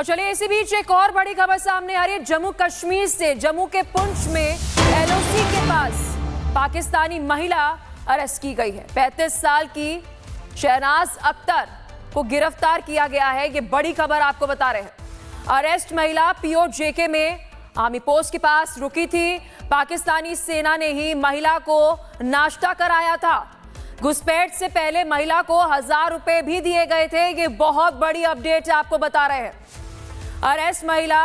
और चलिए इसी बीच एक और बड़ी खबर सामने आ रही है जम्मू कश्मीर से। जम्मू के पुंछ में एलओसी के पास पाकिस्तानी महिला अरेस्ट की गई है। 35 साल की शहनाज अख्तर को गिरफ्तार किया गया है। ये बड़ी खबर आपको बता रहे हैं। अरेस्ट महिला पीओजेके में आर्मी पोस्ट के पास रुकी थी। पाकिस्तानी सेना ने ही महिला को नाश्ता कराया था। घुसपैठ से पहले महिला को 1000 रुपए भी दिए गए थे। ये बहुत बड़ी अपडेट आपको बता रहे हैं। अरेस्ट महिला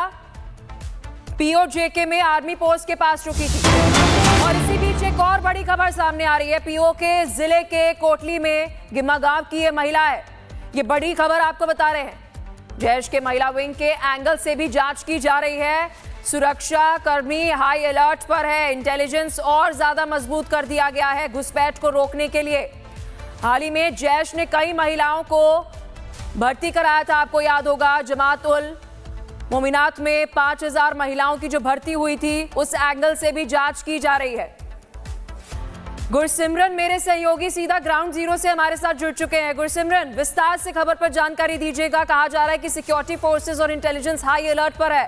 पीओजेके में आर्मी पोस्ट के पास रुकी थी। और इसी बीच एक और बड़ी खबर सामने आ रही है। पीओके जिले के कोटली में गिम्मा गांव की ये महिला है। ये बड़ी खबर आपको बता रहे हैं। जैश के महिला विंग के एंगल से भी जांच की जा रही है। सुरक्षा कर्मी हाई अलर्ट पर है। इंटेलिजेंस और ज्यादा मजबूत कर दिया गया है घुसपैठ को रोकने के लिए। हाल ही में जैश ने कई महिलाओं को भर्ती कराया था। आपको याद होगा जमात उल मोमिनात में 5000 महिलाओं की जो भर्ती हुई थी, उस एंगल से भी जांच की जा रही है। गुरसिमरन मेरे सहयोगी सीधा ग्राउंड जीरो से हमारे साथ जुड़ चुके हैं। गुरसिमरन, विस्तार से खबर पर जानकारी दीजिएगा। कहा जा रहा है कि सिक्योरिटी फोर्सेस और इंटेलिजेंस हाई अलर्ट पर है।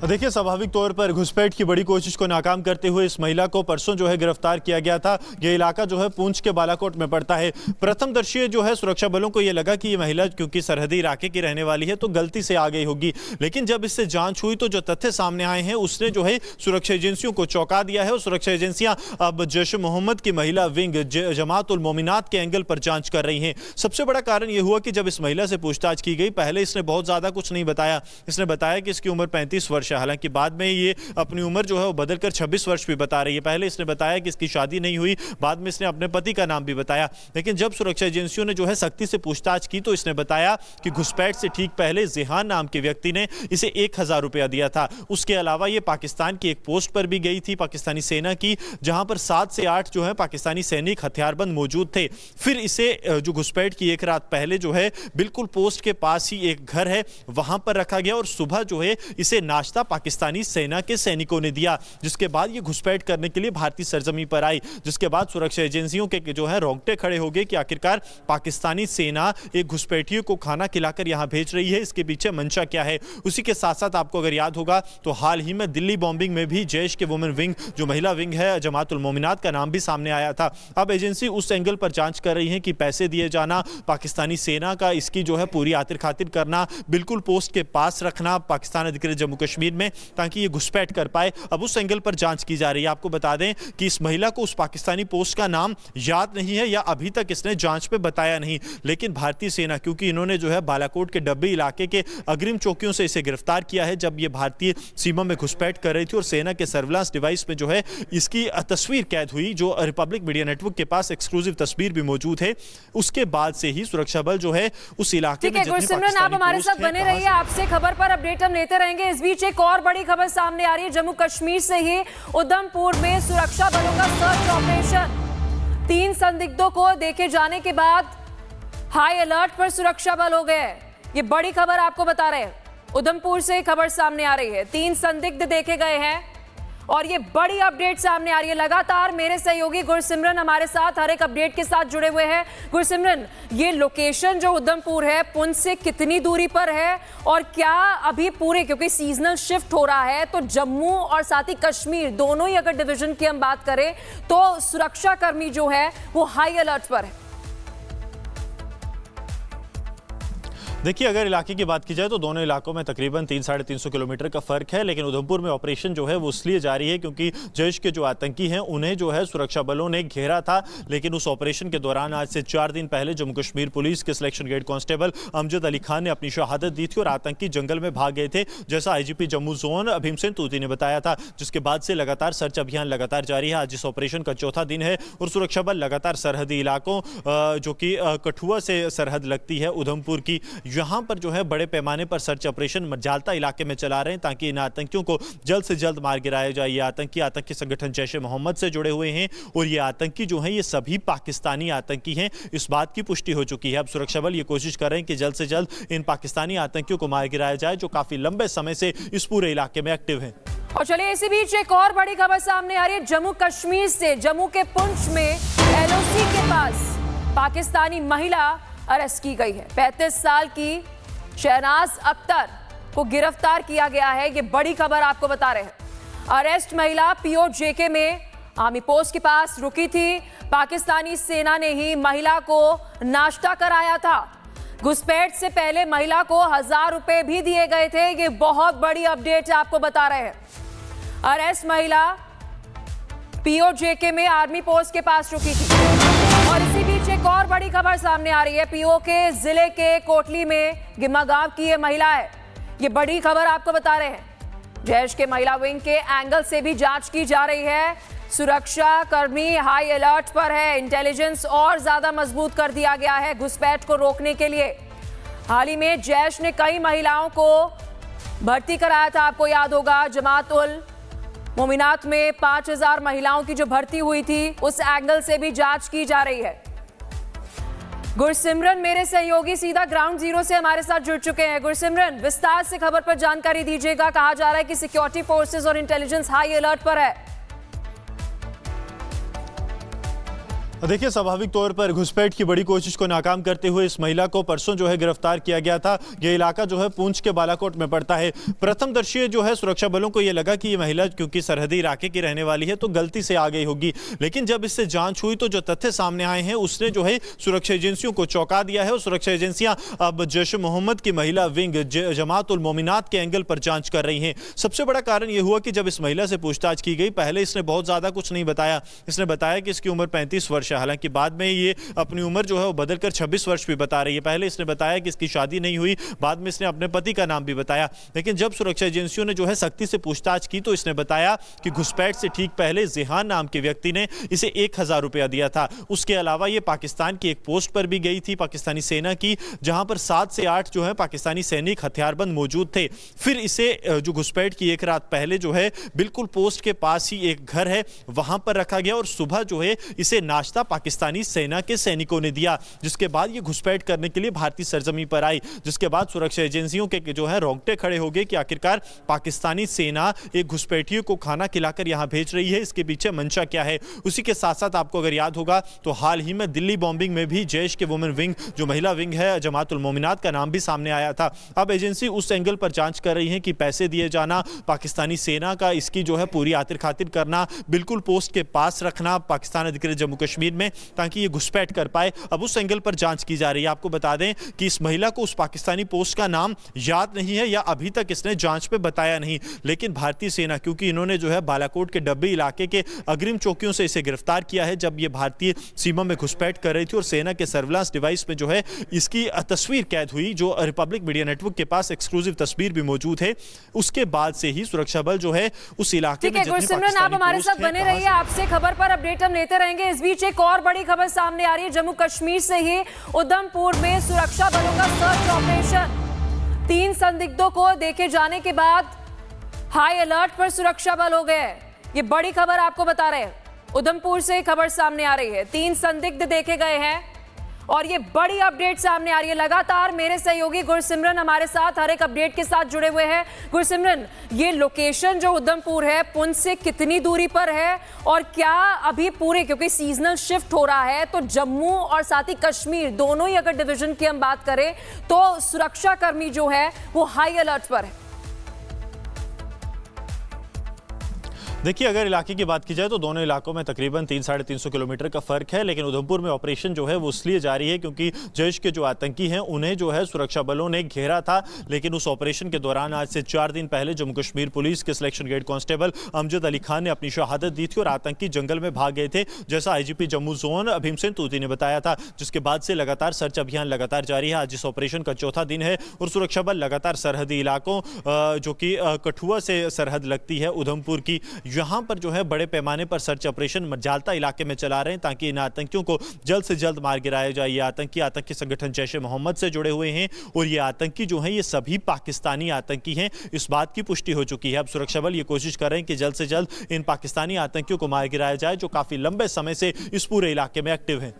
देखिए, स्वाभाविक तौर पर घुसपैठ की बड़ी कोशिश को नाकाम करते हुए इस महिला को परसों जो है गिरफ्तार किया गया था। ये इलाका जो है पूंछ के बालाकोट में पड़ता है। प्रथम दर्शीय जो है सुरक्षा बलों को ये लगा कि ये महिला क्योंकि सरहदी इलाके की रहने वाली है तो गलती से आ गई होगी, लेकिन जब इससे जांच हुई तो जो तथ्य सामने आए हैं उसने जो है सुरक्षा एजेंसियों को चौंका दिया है। और सुरक्षा एजेंसियां अब जैश मोहम्मद की महिला विंग जमात उल मोमिनात के एंगल पर जांच कर रही हैं। सबसे बड़ा कारण यह हुआ कि जब इस महिला से पूछताछ की गई, पहले इसने बहुत ज्यादा कुछ नहीं बताया। इसने बताया कि इसकी उम्र 35 वर्ष, हालांकि बाद में ये अपनी उम्र जो है वो बदलकर 26 वर्ष भी बता रही है। पहले इसने बताया कि इसकी शादी नहीं हुई, बाद में इसने अपने पति का नाम भी बताया। लेकिन जब सुरक्षा एजेंसियों ने जो है सख्ती से पूछताछ की तो इसने बताया कि घुसपैठ से ठीक पहले जिहान नाम के व्यक्ति ने इसे 1000 रुपया दिया था। उसके अलावा ये पाकिस्तान की एक पोस्ट पर भी गई थी, पाकिस्तानी सेना की, जहां पर 7 से 8 जो है पाकिस्तानी सैनिक हथियारबंद मौजूद थे। फिर इसे जो घुसपैठ की एक रात पहले जो है बिल्कुल पोस्ट के पास ही एक घर है वहां पर रखा गया और सुबह जो है इसे नाश्ता पाकिस्तानी सेना के सैनिकों ने दिया, जिसके बाद ये घुसपैठ करने के लिए भारतीय सरजमी पर आई। जिसके बाद सुरक्षा एजेंसियों के जो है रोंगटे खड़े हो गए कि आखिरकार पाकिस्तानी सेना एक घुसपैठियों को खाना खिलाकर यहां भेज रही है, इसके पीछे मंशा क्या है। उसी के साथ साथ आपको अगर याद होगा तो हाल ही में दिल्ली बॉम्बिंग में भी जैश के वुमेन विंग जो महिला विंग है जमात उल मोमिनात का नाम भी सामने आया था। अब एजेंसी उस एंगल पर जांच कर रही है कि पैसे दिए जाना, पाकिस्तानी सेना का इसकी जो है पूरी आतिर खातिर करना, बिल्कुल पोस्ट के पास रखना पाकिस्तान अधिकृत जम्मू कश्मीर में ताकि ये घुसपैठ कर पाए, अब उस एंगल पर जांच की जा रही है। आपको बता दें कि इस महिला को उस पाकिस्तानी पोस्ट का नाम याद नहीं है या अभी तक इसने जांच पे बताया नहीं, लेकिन भारतीय सेना क्योंकि इन्होंने जो है बालाकोट के डब्बी इलाके के अग्रिम चौकियों से इसे गिरफ्तार किया है जब ये भारतीय सीमा में घुसपैठ कर रही थी और सेना के सर्विलांस डिवाइस में जो है इसकी तस्वीर कैद हुई, जो रिपब्लिक मीडिया नेटवर्क के पास एक्सक्लूसिव तस्वीर भी मौजूद है। उसके बाद से ही सुरक्षा बल जो है उस इलाके में गुरसिमरन, आप हमारे साथ बने रहिए, आपसे खबर पर अपडेट हम लेते रहेंगे। इस बीच एक और बड़ी खबर सामने आ रही है। जम्मू कश्मीर से ही उधमपुर में सुरक्षा बलों का सर्च ऑपरेशन। 3 संदिग्धों को देखे जाने के बाद हाई अलर्ट पर सुरक्षा बल हो गए। ये बड़ी खबर आपको बता रहे हैं। उधमपुर से खबर सामने आ रही है। 3 संदिग्ध देखे गए हैं और ये बड़ी अपडेट सामने आ रही है। लगातार मेरे सहयोगी गुरसिमरन हमारे साथ हर एक अपडेट के साथ जुड़े हुए हैं। गुरसिमरन, ये लोकेशन जो उधमपुर है पुंछ से कितनी दूरी पर है और क्या अभी पूरे, क्योंकि सीजनल शिफ्ट हो रहा है तो जम्मू और साथ ही कश्मीर दोनों ही अगर डिवीजन की हम बात करें तो सुरक्षा कर्मी जो है वो हाई अलर्ट पर है। देखिए, अगर इलाके की बात की जाए तो दोनों इलाकों में तकरीबन 300-350 किलोमीटर का फर्क है, लेकिन उधमपुर में ऑपरेशन जो है वो इसलिए जारी है क्योंकि जैश के जो आतंकी हैं उन्हें जो है सुरक्षा बलों ने घेरा था। लेकिन उस ऑपरेशन के दौरान आज से 4 दिन पहले जम्मू कश्मीर पुलिस के selection grade constable Amjad Ali Khan ने अपनी शहादत दी थी और आतंकी जंगल में भाग गए थे, जैसा आईजीपी जम्मू जोन भीमसेन तूती ने बताया था। जिसके बाद से लगातार सर्च अभियान लगातार जारी है। आज इस ऑपरेशन का चौथा दिन है और सुरक्षा बल लगातार सरहदी इलाकों जो कि कठुआ से सरहद लगती है उधमपुर की, यहाँ पर जो है बड़े पैमाने पर सर्च ऑपरेशन मजालता इलाके में चला रहे हैं ताकि इन आतंकियों को जल्द से जल्द मार गिराया जाए। ये आतंकी संगठन जैश मोहम्मद से जुड़े हुए हैं और ये आतंकी जो हैं ये सभी पाकिस्तानी आतंकी हैं, इस बात की पुष्टि हो चुकी है। अब सुरक्षा बल ये कोशिश कर रहे हैं कि जल्द से जल्द इन पाकिस्तानी आतंकियों को मार गिराया जाए जो काफी लंबे समय से इस पूरे इलाके में एक्टिव हैं। और चलिए इसी बीच एक और बड़ी खबर सामने आ रही है जम्मू कश्मीर से। जम्मू के पुंछ में एलओसी के पास पाकिस्तानी महिला अरेस्ट की गई है। 35 साल की शहनाज अख्तर को गिरफ्तार किया गया है। ये बड़ी खबर आपको बता रहे हैं। अरेस्ट महिला पीओजेके में आर्मी पोस्ट के पास रुकी थी। पाकिस्तानी सेना ने ही महिला को नाश्ता कराया था। घुसपैठ से पहले महिला को 1000 रुपए भी दिए गए थे। ये बहुत बड़ी अपडेट आपको बता रहे हैं। अरेस्ट महिला पीओजेके में आर्मी पोस्ट के पास रुकी थी। और इसी बीच एक और बड़ी खबर सामने आ रही है। पीओके जिले के कोटली में गिम्मा गांव की ये महिला है। ये बड़ी खबर आपको बता रहे हैं। जैश के महिला विंग के एंगल से भी जांच की जा रही है। सुरक्षा कर्मी हाई अलर्ट पर है। इंटेलिजेंस और ज्यादा मजबूत कर दिया गया है घुसपैठ को रोकने के लिए। हाल ही में जैश ने कई महिलाओं को भर्ती कराया था। आपको याद होगा, जमात उल मोमिनात में 5000 महिलाओं की जो भर्ती हुई थी, उस एंगल से भी जांच की जा रही है। गुरसिमरन मेरे सहयोगी सीधा ग्राउंड जीरो से हमारे साथ जुड़ चुके हैं। गुरसिमरन, विस्तार से खबर पर जानकारी दीजिएगा। कहा जा रहा है कि सिक्योरिटी फोर्सेस और इंटेलिजेंस हाई अलर्ट पर है। देखिए, स्वाभाविक तौर पर घुसपैठ की बड़ी कोशिश को नाकाम करते हुए इस महिला को परसों जो है गिरफ्तार किया गया था। यह इलाका जो है पूंछ के बालाकोट में पड़ता है। प्रथमदर्शी जो है सुरक्षा बलों को यह लगा कि ये महिला क्योंकि सरहदी इलाके की रहने वाली है तो गलती से आ गई होगी, लेकिन जब इससे जांच हुई तो जो तथ्य सामने आए हैं उसने जो है सुरक्षा एजेंसियों को चौंका दिया है। और सुरक्षा एजेंसियां अब जैश मोहम्मद की महिला विंग जमात उल मोमिनात के एंगल पर जांच कर रही हैं। सबसे बड़ा कारण यह हुआ कि जब इस महिला से पूछताछ की गई, पहले इसने बहुत ज्यादा कुछ नहीं बताया। इसने बताया कि इसकी उम्र 35 वर्ष, हालांकि बाद में ये अपनी उम्र जो है वो बदलकर 26 वर्ष भी बता रही है। पहले इसने बताया कि इसकी शादी नहीं हुई, बाद में इसने अपने पति का नाम भी बताया। लेकिन जब सुरक्षा एजेंसियों ने जो है सख्ती से पूछताछ की तो इसने बताया कि घुसपैठ से ठीक पहले जिहान नाम के व्यक्ति ने इसे 1000 रुपया दिया था। उसके अलावा ये पाकिस्तान की एक पोस्ट पर भी गई थी, पाकिस्तानी सेना की, जहां पर 7 से 8 जो है पाकिस्तानी सैनिक हथियारबंद मौजूद थे। फिर इसे जो घुसपैठ की एक रात पहले जो है बिल्कुल पोस्ट के पास ही एक घर है वहां पर रखा गया और सुबह जो है इसे नाश्ता पाकिस्तानी सेना के सैनिकों ने दिया, जिसके बाद ये घुसपैठ करने के लिए भारतीय सरजमी पर आई। जिसके बाद सुरक्षा एजेंसियों के जो है रोंगटे खड़े हो गए कि आखिरकार पाकिस्तानी सेना एक घुसपैठियों को खाना खिलाकर यहां भेज रही है, इसके पीछे मंशा क्या है। उसी के साथ साथ आपको अगर याद होगा तो हाल ही में दिल्ली बॉम्बिंग में भी जैश के वुमेन विंग जो महिला विंग है जमात उल मोमिनात का नाम भी सामने आया था। अब एजेंसी उस एंगल पर जांच कर रही है कि पैसे दिए जाना, पाकिस्तानी सेना का इसकी जो है पूरी आतिर खातिर करना, बिल्कुल पोस्ट के पास रखना पाकिस्तान अधिकृत जम्मू कश्मीर में ताकि ये घुसपैठ कर पाए, अब उस एंगल पर जांच की जा रही है। आपको बता दें कि इस महिला को उस पाकिस्तानी पोस्ट का नाम याद नहीं है या अभी तक इसने जांच पे बताया नहीं, लेकिन भारतीय सेना क्योंकि इन्होंने जो है बालाकोट के डब्बी इलाके के अग्रिम चौकियों से इसे गिरफ्तार किया है जब ये भारतीय सीमा में घुसपैठ कर रही थी और सेना के सर्विलांस डिवाइस में जो है इसकी तस्वीर कैद हुई, जो रिपब्लिक मीडिया नेटवर्क के पास एक्सक्लूसिव तस्वीर भी मौजूद है। उसके बाद से ही सुरक्षा बल जो है उस इलाके में गुरसिमरन, आप हमारे साथ बने रहिए। आपसे खबर पर अपडेट हम लेते रहेंगे। इस बीच एक और बड़ी खबर सामने आ रही है। जम्मू कश्मीर से ही उधमपुर में सुरक्षा बलों का सर्च ऑपरेशन। 3 संदिग्धों को देखे जाने के बाद हाई अलर्ट पर सुरक्षा बल हो गए। ये बड़ी खबर आपको बता रहे हैं। उधमपुर से खबर सामने आ रही है। 3 संदिग्ध देखे गए हैं और ये बड़ी अपडेट सामने आ रही है। लगातार मेरे सहयोगी गुरसिमरन हमारे साथ हर एक अपडेट के साथ जुड़े हुए हैं। गुरसिमरन, ये लोकेशन जो उधमपुर है पुंछ से कितनी दूरी पर है और क्या अभी पूरे, क्योंकि सीजनल शिफ्ट हो रहा है तो जम्मू और साथ ही कश्मीर दोनों ही अगर डिवीजन की हम बात करें तो सुरक्षा कर्मी जो है वो हाई अलर्ट पर है। देखिए, अगर इलाके की बात की जाए तो दोनों इलाकों में तकरीबन 300-350 किलोमीटर का फर्क है, लेकिन उधमपुर में ऑपरेशन जो है वो इसलिए जारी है क्योंकि जैश के जो आतंकी हैं उन्हें जो है सुरक्षा बलों ने घेरा था। लेकिन उस ऑपरेशन के दौरान आज से 4 दिन पहले जम्मू कश्मीर पुलिस के selection grade constable Amjad Ali Khan ने अपनी शहादत दी थी और आतंकी जंगल में भाग गए थे, जैसा आईजीपी जम्मू जोन भीमसेन तूती ने बताया था। जिसके बाद से लगातार सर्च अभियान लगातार जारी है। आज इस ऑपरेशन का चौथा दिन है और सुरक्षा बल लगातार सरहदी इलाकों जो कि कठुआ से सरहद लगती है उधमपुर की, यहाँ पर जो है बड़े पैमाने पर सर्च ऑपरेशन जालता इलाके में चला रहे हैं ताकि इन आतंकियों को जल्द से जल्द मार गिराया जाए। ये आतंकी संगठन जैश ए मोहम्मद से जुड़े हुए हैं और ये आतंकी जो हैं ये सभी पाकिस्तानी आतंकी हैं, इस बात की पुष्टि हो चुकी है। अब सुरक्षा बल ये कोशिश कर रहे हैं कि जल्द से जल्द इन पाकिस्तानी आतंकियों को मार गिराया जाए जो काफी लंबे समय से इस पूरे इलाके में एक्टिव हैं।